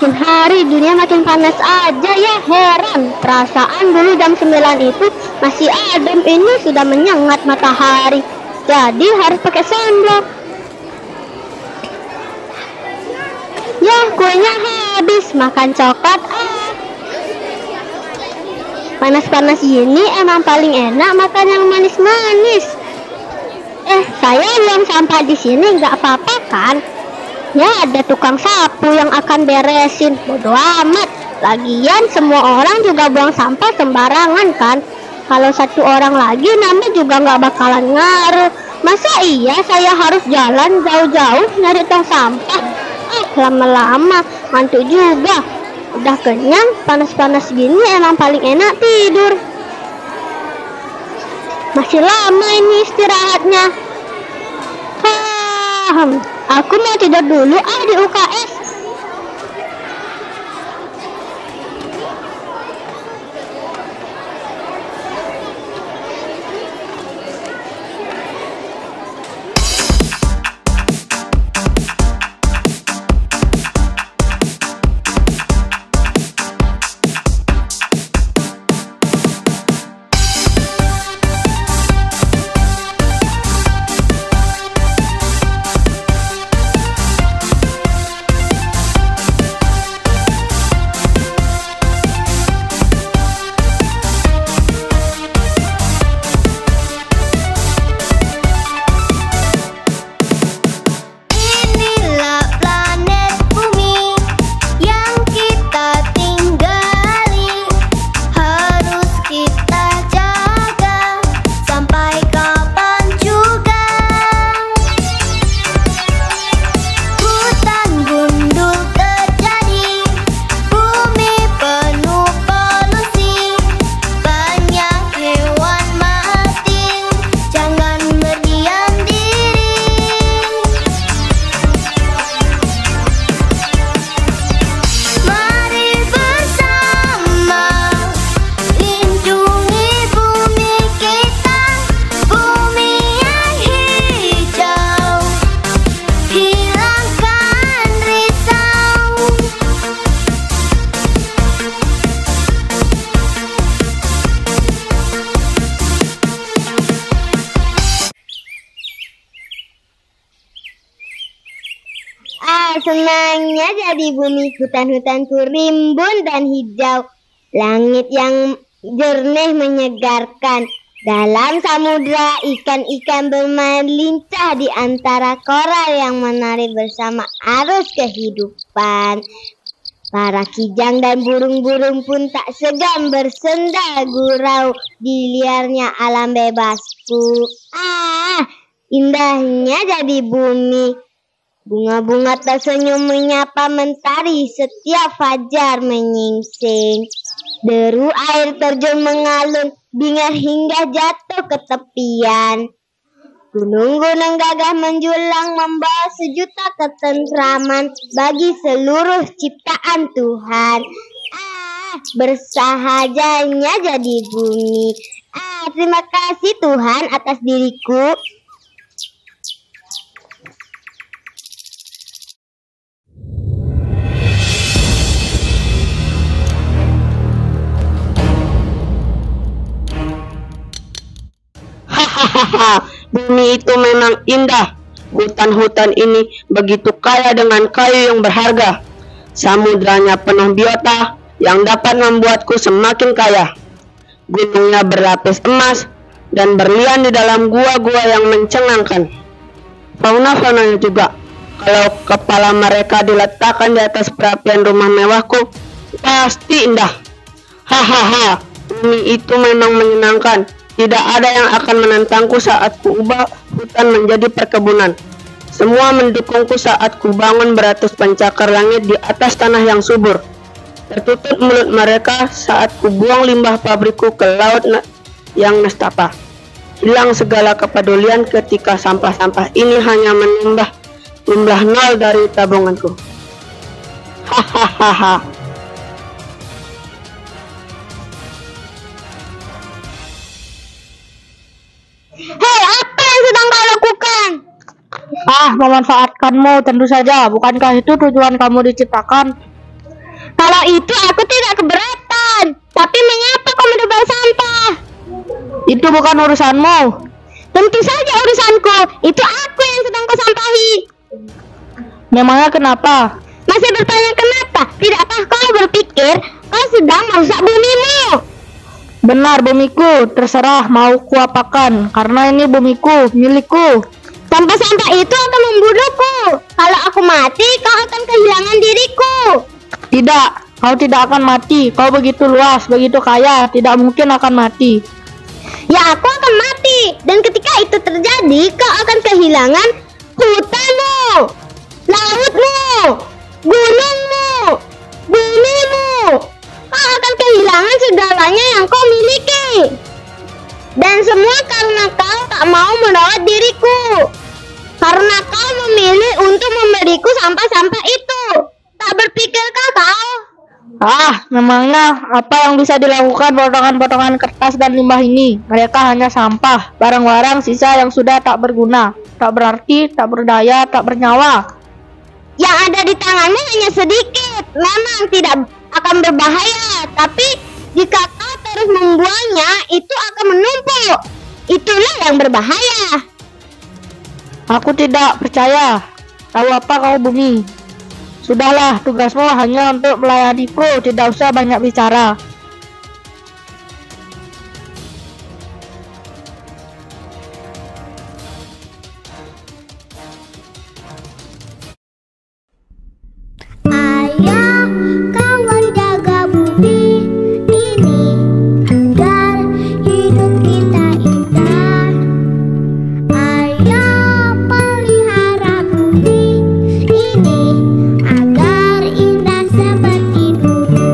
Makin hari dunia makin panas aja ya, heran. Perasaan dulu jam 9 itu masih adem, ini sudah menyengat matahari. Jadi harus pakai sunblock. Ya, kuenya habis, makan coklat. Panas-panas gini emang paling enak makan yang manis-manis. Saya buang sampah di sini nggak apa-apa kan? Ya, ada tukang sapu yang akan beresin. Bodo amat. Lagian semua orang juga buang sampah sembarangan kan? Kalau satu orang lagi nama juga nggak bakalan ngaruh. Masa iya saya harus jalan jauh-jauh nyari tong sampah? Lama-lama ngantuk juga. Udah kenyang, panas-panas gini emang paling enak tidur. Masih lama ini istirahatnya. Aku mau tidur dulu di UKS. Senangnya jadi bumi, hutan-hutanku rimbun dan hijau, langit yang jernih menyegarkan. Dalam samudra ikan-ikan bermain lincah di antara koral yang menari bersama arus kehidupan. Para kijang dan burung-burung pun tak segan bersenda gurau di liarnya alam bebasku. Indahnya jadi bumi. Bunga-bunga tersenyum menyapa mentari setiap fajar menyingsing. Deru air terjun mengalun bingar hingga jatuh ke tepian. Gunung-gunung gagah menjulang membawa sejuta ketentraman bagi seluruh ciptaan Tuhan. Bersahajanya jadi bumi. Terima kasih Tuhan atas diriku. Bumi itu memang indah. Hutan-hutan ini begitu kaya dengan kayu yang berharga. Samudranya penuh biota yang dapat membuatku semakin kaya. Gunungnya berlapis emas dan berlian di dalam gua-gua yang mencengangkan. Fauna-faunanya juga, kalau kepala mereka diletakkan di atas perapian rumah mewahku, pasti indah. Bumi itu memang menyenangkan. Tidak ada yang akan menentangku saat kuubah hutan menjadi perkebunan. Semua mendukungku saat kubangun beratus pencakar langit di atas tanah yang subur. Tertutup mulut mereka saat kubuang limbah pabrikku ke laut yang nestapa. Hilang segala kepedulian ketika sampah-sampah ini hanya menambah jumlah nol dari tabunganku. Hei, apa yang sedang kau lakukan? Memanfaatkanmu tentu saja. Bukankah itu tujuan kamu diciptakan? Kalau itu aku tidak keberatan. Tapi mengapa kau menebang sampah? Itu bukan urusanmu. Tentu saja urusanku. Itu aku yang sedang kau sampahi. Memangnya kenapa? Masih bertanya kenapa? Tidakkah kau berpikir kau sedang merusak bumimu? Benar, bumiku. Terserah mau kuapakan. Karena ini bumiku, milikku. Sampah-sampah itu akan membunuhku. Kalau aku mati, kau akan kehilangan diriku. Tidak, kau tidak akan mati. Kau begitu luas, begitu kaya, tidak mungkin akan mati. Ya, aku akan mati. Dan ketika itu terjadi, kau akan kehilangan hutanmu, lautmu, gunungmu, bumimu. Kau akan kehilangan segalanya yang kau miliki. Dan semua karena kau tak mau merawat diriku. Karena kau memilih untuk memberiku sampah-sampah itu. Tak berpikirkah kau? Memangnya apa yang bisa dilakukan potongan-potongan kertas dan limbah ini? Mereka hanya sampah, barang-barang sisa yang sudah tak berguna, tak berarti, tak berdaya, tak bernyawa. Yang ada di tanganmu hanya sedikit. Memang tidak akan berbahaya, tapi jika kau terus membuangnya, itu akan menumpuk. Itulah yang berbahaya. Aku tidak percaya. Tahu apa kau, bumi? Sudahlah, tugasmu hanya untuk melayaniku, tidak usah banyak bicara. Ayo kawan jaga bumi ini agar hidup kita indah. Ayo pelihara bumi ini agar indah seperti dulu.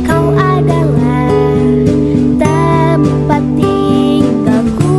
Kau adalah tempat tinggalku.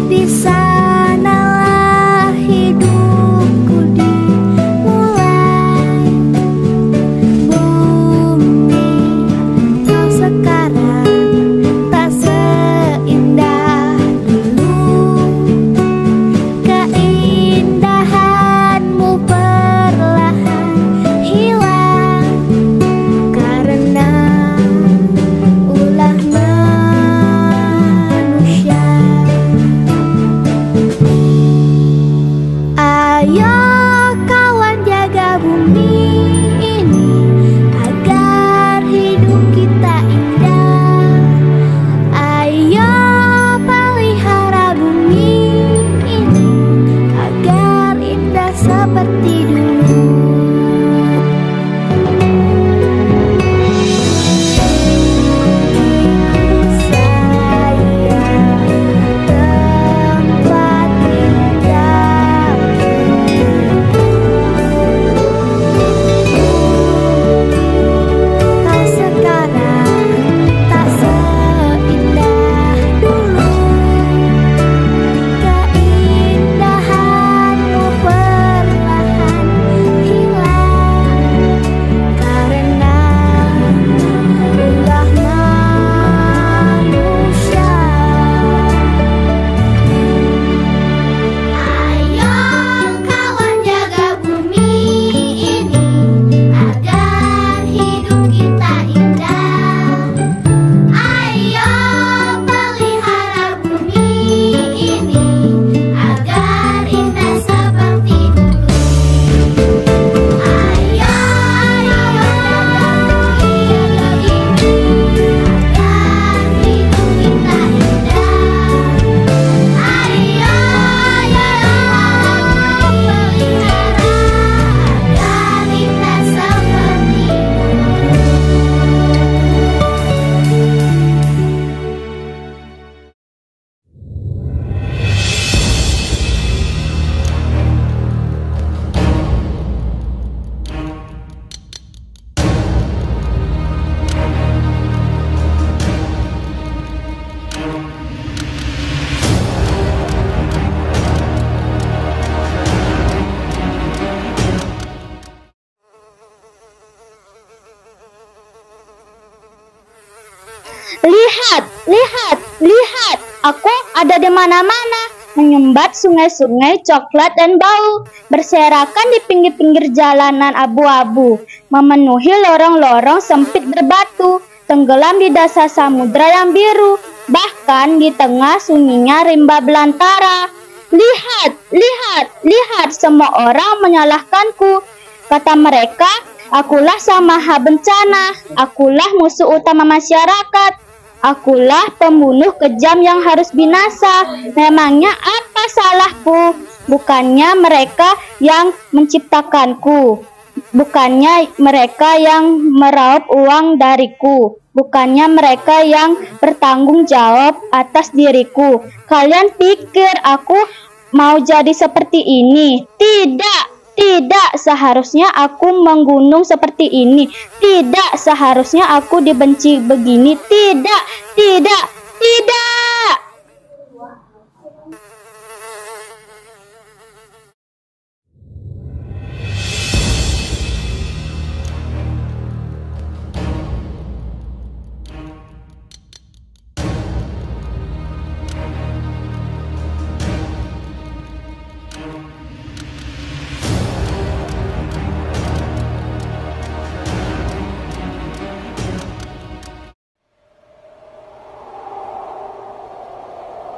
Di sanalah hidupku dimulai. Bumi, kau sekarang tak seindah dulu. Keindahanmu perlahan hilang karena ulah manusia. Ayo kawan jaga bumi ini agar hidup kita indah. Ayo pelihara bumi ini agar indah seperti dulu. Sayang tempat tinggalku. Kau sekarang tak seindah dulu. Keindahanmu perlahan Lihat, lihat, lihat. Aku ada di mana-mana, menyumbat sungai-sungai coklat dan bau, berserakan di pinggir-pinggir jalanan abu-abu, memenuhi lorong-lorong sempit berbatu, tenggelam di dasar samudra yang biru, bahkan di tengah sunyinya rimba belantara. Lihat, lihat, lihat, semua orang menyalahkanku. Kata mereka, akulah sang maha bencana, akulah musuh utama masyarakat. Akulah pembunuh kejam yang harus binasa. Memangnya apa salahku? Bukannya mereka yang menciptakanku. Bukannya mereka yang meraup uang dariku. Bukannya mereka yang bertanggung jawab atas diriku. Kalian pikir aku mau jadi seperti ini? Tidak. Tidak seharusnya aku menggunung seperti ini. Tidak seharusnya aku dibenci begini. Tidak, tidak, tidak.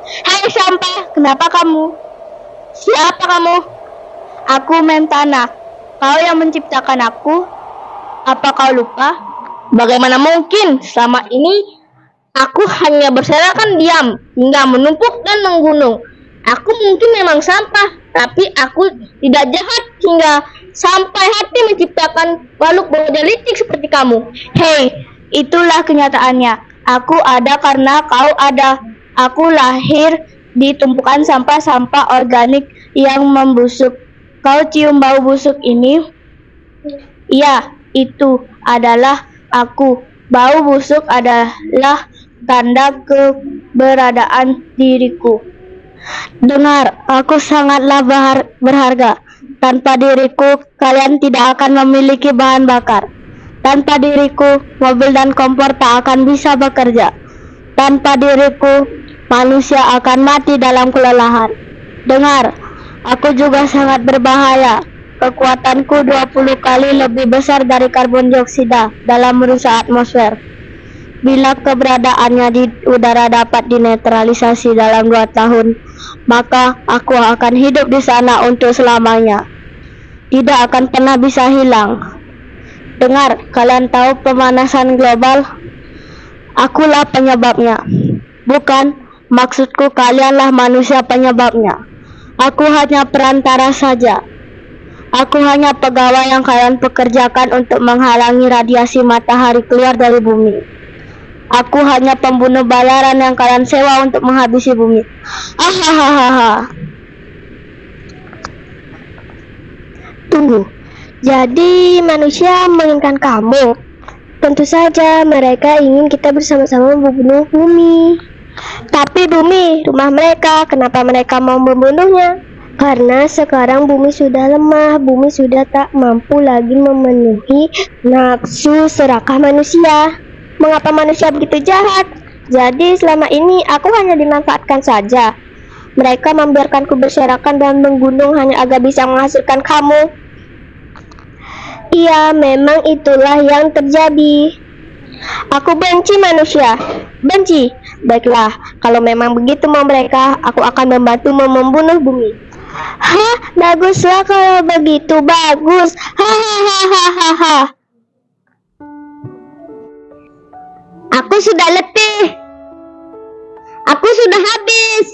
Hai sampah, kenapa kamu? Siapa kamu? Aku Memtanah. Kau yang menciptakan aku? Apa kau lupa? Bagaimana mungkin selama ini aku hanya berserakan diam hingga menumpuk dan menggunung. Aku mungkin memang sampah, tapi aku tidak jahat hingga sampai hati menciptakan makhluk berwajah licik seperti kamu. Hei, itulah kenyataannya. Aku ada karena kau ada. Aku lahir di tumpukan sampah-sampah organik yang membusuk. Kau cium bau busuk ini? Iya, itu adalah aku. Bau busuk adalah tanda keberadaan diriku. Dengar, aku sangatlah berharga. Tanpa diriku, kalian tidak akan memiliki bahan bakar. Tanpa diriku, mobil dan kompor tak akan bisa bekerja. Tanpa diriku, manusia akan mati dalam kelelahan. Dengar, aku juga sangat berbahaya. Kekuatanku 20 kali lebih besar dari karbon dioksida dalam merusak atmosfer. Bila keberadaannya di udara dapat dinetralisasi dalam 2 tahun, maka aku akan hidup di sana untuk selamanya. Tidak akan pernah bisa hilang. Dengar, kalian tahu pemanasan global? Akulah penyebabnya. Bukan, maksudku kalianlah manusia penyebabnya. Aku hanya perantara saja. Aku hanya pegawai yang kalian pekerjakan untuk menghalangi radiasi matahari keluar dari bumi. Aku hanya pembunuh bayaran yang kalian sewa untuk menghabisi bumi. Ahahaha. Tunggu, jadi manusia menginginkan kamu? Tentu saja mereka ingin kita bersama-sama membunuh bumi. Tapi bumi, rumah mereka, kenapa mereka mau membunuhnya? Karena sekarang bumi sudah lemah, bumi sudah tak mampu lagi memenuhi nafsu serakah manusia. Mengapa manusia begitu jahat? Jadi selama ini aku hanya dimanfaatkan saja. Mereka membiarkanku berserakan dan menggunung hanya agar bisa menghasilkan kamu. Iya, memang itulah yang terjadi. Aku benci manusia. Benci. Baiklah, kalau memang begitu mau mereka, aku akan membantu membunuh bumi. Hah, baguslah kalau begitu, bagus. Hahaha. Aku sudah letih. Aku sudah habis.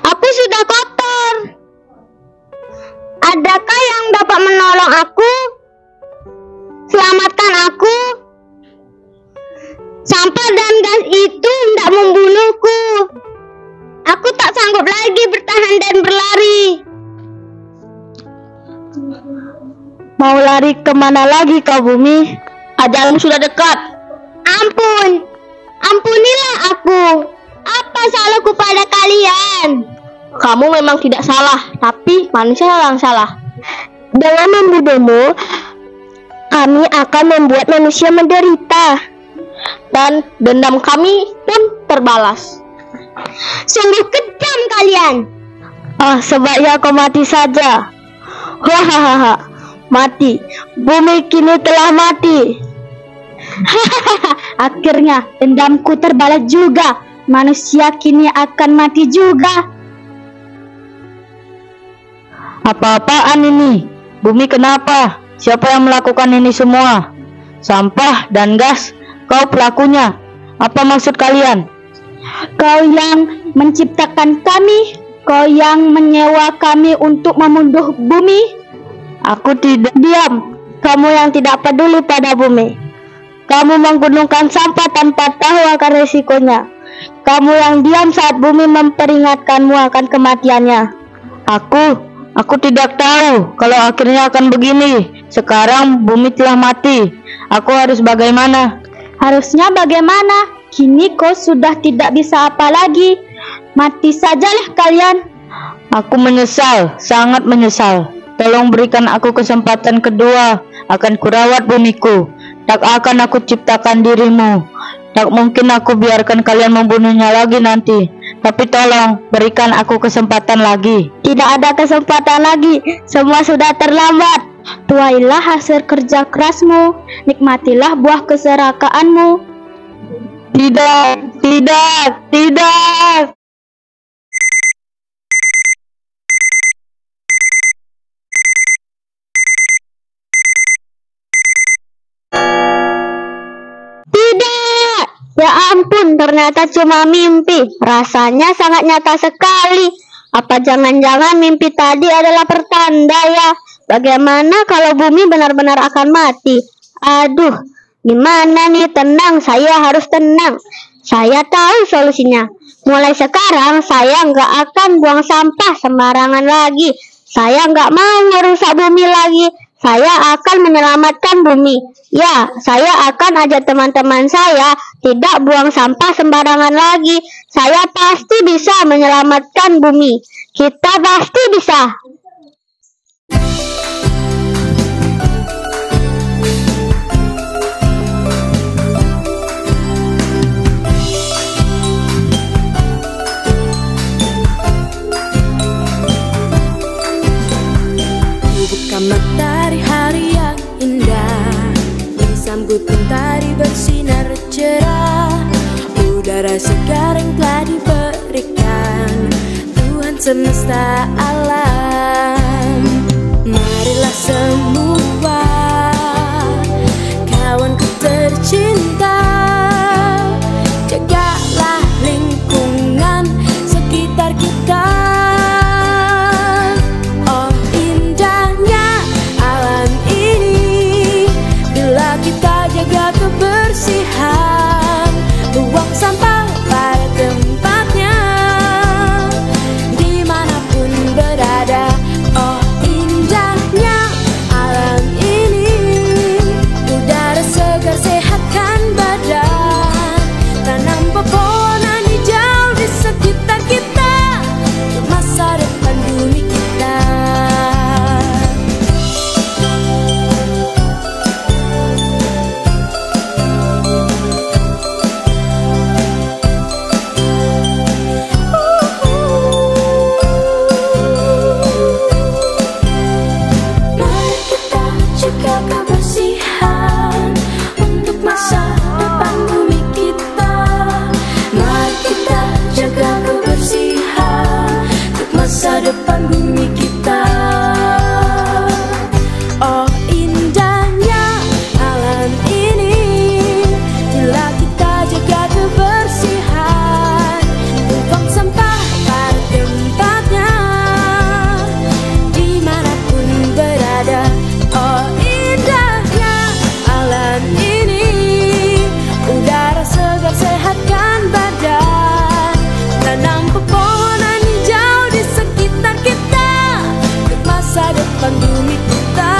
Aku sudah kotor. Adakah yang dapat menolong aku? Selamatkan aku. Sampah dan gas itu hendak membunuhku. Aku tak sanggup lagi bertahan dan berlari. Mau lari kemana lagi kau bumi? Ajalmu sudah dekat. Ampun, ampunilah aku. Apa salahku pada kalian? Kamu memang tidak salah, tapi manusia yang salah. Dengan membunuhmu, kami akan membuat manusia menderita. dan dendam kami pun terbalas. Sungguh kejam kalian. Sebaiknya kau mati saja. Hahaha, mati. Bumi kini telah mati. Akhirnya dendamku terbalas juga. Manusia kini akan mati juga. Apa-apaan ini? Bumi kenapa? Siapa yang melakukan ini semua? Sampah dan gas, kau pelakunya. Apa maksud kalian? Kau yang menciptakan kami, kau yang menyewa kami untuk memunduh bumi. Aku tidak diam. Kamu yang tidak peduli pada bumi. Kamu menggunungkan sampah tanpa tahu akan risikonya. Kamu yang diam saat bumi memperingatkanmu akan kematiannya. Aku tidak tahu kalau akhirnya akan begini. Sekarang bumi telah mati. Aku harus bagaimana? Harusnya bagaimana? Kini kau sudah tidak bisa apa lagi. Mati sajalah kalian. Aku menyesal, sangat menyesal. Tolong berikan aku kesempatan kedua. Akan kurawat bumiku. Tak akan aku ciptakan dirimu. Tak mungkin aku biarkan kalian membunuhnya lagi nanti. Tapi tolong berikan aku kesempatan lagi. Tidak ada kesempatan lagi. Semua sudah terlambat. Tuailah hasil kerja kerasmu. Nikmatilah buah keserakaanmu. Tidak. Ya ampun, ternyata cuma mimpi. Rasanya sangat nyata sekali. Apa jangan-jangan mimpi tadi adalah pertanda ya? Bagaimana kalau bumi benar-benar akan mati? Aduh, gimana nih? Tenang, saya harus tenang. Saya tahu solusinya. Mulai sekarang saya nggak akan buang sampah sembarangan lagi. Saya nggak mau merusak bumi lagi. Saya akan menyelamatkan bumi. Ya, saya akan ajak teman-teman saya tidak buang sampah sembarangan lagi. Saya pasti bisa menyelamatkan bumi. Kita pasti bisa. Buka matahari hari yang indah, disambut mentari bersinar cerah. Udara segar yang telah diberikan Tuhan semesta alam. Marilah semua kawanku tercinta, jagalah lingkungan sekitar kita. Kebersihan, buang sampah pada tempatnya, dimanapun berada. Oh indahnya alam ini, udara segar sehatkan badan, tanam pepohonan hijau di sekitar kita, untuk masa depan bumi kita. Masa depan bumi kita. Oh indahnya alam ini, bila kita jaga kebersihan, buang sampah pada tempatnya, dimanapun berada. Oh indahnya alam ini, udara segar sehatkan badan, tanam pepohonan hijau di sekitar kita, untuk masa depan bumi kita.